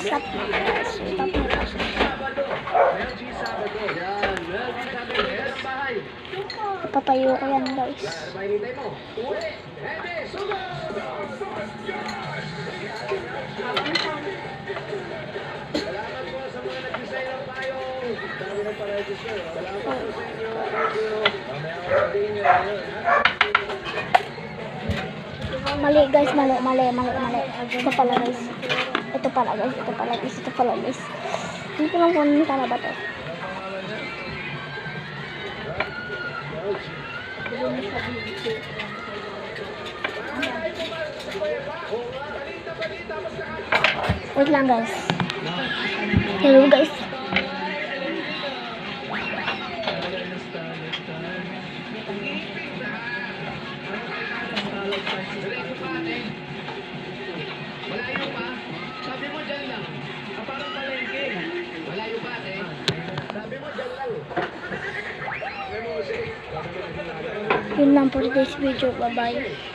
Stop na guys. Stop na guys. Papatayo ko yan guys. Mali guys, mali. Ito pala guys. Ito pala guys. Hindi ko lang kung tama ba to. Wait lang guys. Hello guys. Malayo pa? Sabi mo dyan lang. Parang palengke. Malayo pa, eh. Sabi mo dyan lang. Yun lang for today's video. Bye bye.